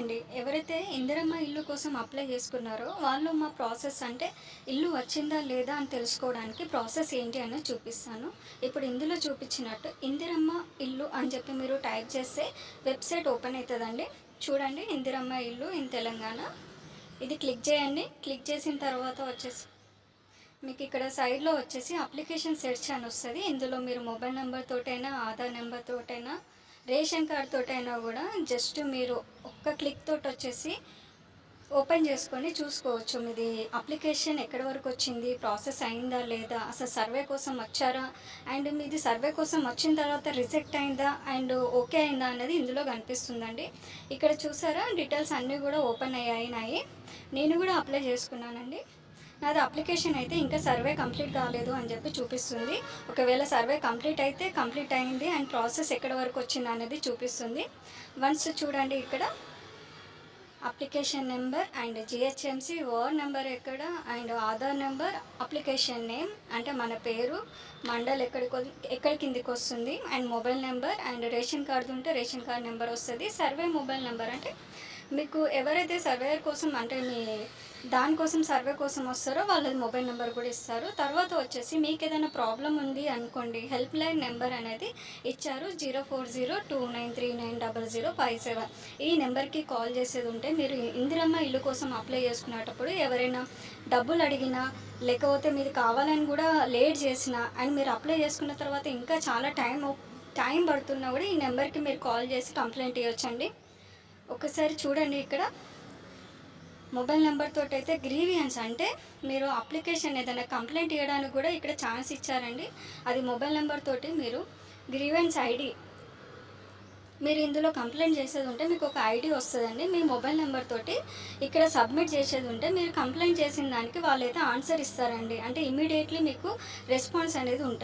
అండి. ఎవరైతే ఇందిరమ్మ ఇల్లు కోసం అప్లై చేసుకున్నారో వాళ్ళు మా ప్రాసెస్ అంటే ఇల్లు వచ్చిందా లేదా అని తెలుసుకోవడానికి ప్రాసెస్ ఏంటి అనేది చూపిస్తాను. ఇప్పుడు ఇందులో చూపించినట్టు ఇందిరమ్మ ఇల్లు అని చెప్పి మీరు టైప్ చేస్తే వెబ్సైట్ ఓపెన్ అవుతుందండి. చూడండి, ఇందిరమ్మ ఇల్లు ఇన్ తెలంగాణ. ఇది క్లిక్ చేయండి. క్లిక్ చేసిన తర్వాత వచ్చేసి మీకు ఇక్కడ సైడ్లో వచ్చేసి అప్లికేషన్ సెర్చ్ అని వస్తుంది. ఇందులో మీరు మొబైల్ నెంబర్ తోటైనా, ఆధార్ నెంబర్ తోటైనా, రేషన్ కార్డ్ తోటైనా కూడా జస్ట్ మీరు ఒక్క క్లిక్ తోటి వచ్చేసి ఓపెన్ చేసుకొని చూసుకోవచ్చు మీది అప్లికేషన్ ఎక్కడి వరకు వచ్చింది, ప్రాసెస్ అయిందా లేదా, అసలు సర్వే కోసం వచ్చారా, అండ్ మీది సర్వే కోసం వచ్చిన తర్వాత రిజెక్ట్ అయిందా అండ్ ఓకే అయిందా అనేది ఇందులో కనిపిస్తుందండి. ఇక్కడ చూసారా, డీటెయిల్స్ అన్నీ కూడా ఓపెన్ అయ్యాయి. నేను కూడా అప్లై చేసుకున్నానండి. నాది అప్లికేషన్ అయితే ఇంకా సర్వే కంప్లీట్ కాలేదు అని చెప్పి చూపిస్తుంది. ఒకవేళ సర్వే కంప్లీట్ అయితే కంప్లీట్ అయింది అండ్ ప్రాసెస్ ఎక్కడి వరకు వచ్చింది అనేది చూపిస్తుంది. వన్స్ చూడండి, ఇక్కడ application number and GHMC ward number ఎక్కడ and Aadhaar number, application name అంటే మన పేరు, మండల్ ఎక్కడి కిందికి వస్తుంది, and mobile number, and ration card ఉంటే రేషన్ కార్డు నెంబర్ వస్తుంది. సర్వే మొబైల్ నెంబర్ అంటే మీకు ఎవరైతే సర్వేయర్ కోసం అంటే మీ దానికోసం సర్వే కోసం వస్తారో వాళ్ళది మొబైల్ నెంబర్ కూడా ఇస్తారు. తర్వాత వచ్చేసి మీకు ఏదైనా ప్రాబ్లం ఉంది అనుకోండి, హెల్ప్ లైన్ నెంబర్ అనేది ఇచ్చారు, 040293900057. ఈ నెంబర్కి కాల్ చేసేది ఉంటే మీరు ఇందిరమ్మ ఇల్లు కోసం అప్లై చేసుకునేటప్పుడు ఎవరైనా డబ్బులు అడిగినా లేకపోతే మీరు కావాలని కూడా లేట్ చేసినా అండ్ మీరు అప్లై చేసుకున్న తర్వాత ఇంకా చాలా టైం పడుతున్నా కూడా ఈ నెంబర్కి మీరు కాల్ చేసి కంప్లైంట్ ఇవ్వచ్చండి. ఒకసారి చూడండి, ఇక్కడ మొబైల్ నెంబర్ తోటి అయితే గ్రీవియన్స్ అంటే మీరు అప్లికేషన్ ఏదైనా కంప్లైంట్ ఇవ్వడానికి కూడా ఇక్కడ ఛాన్స్ ఇచ్చారండి. అది మొబైల్ నెంబర్ తోటి మీరు గ్రీవెన్స్ ఐడి మీరు ఇందులో కంప్లైంట్ చేసేది ఉంటే మీకు ఒక ఐడి వస్తుందండి. మీ మొబైల్ నెంబర్ తోటి ఇక్కడ సబ్మిట్ చేసేది ఉంటే మీరు కంప్లైంట్ చేసిన దానికి వాళ్ళైతే ఆన్సర్ ఇస్తారండి. అంటే ఇమీడియట్లీ మీకు రెస్పాన్స్ అనేది ఉంటుంది.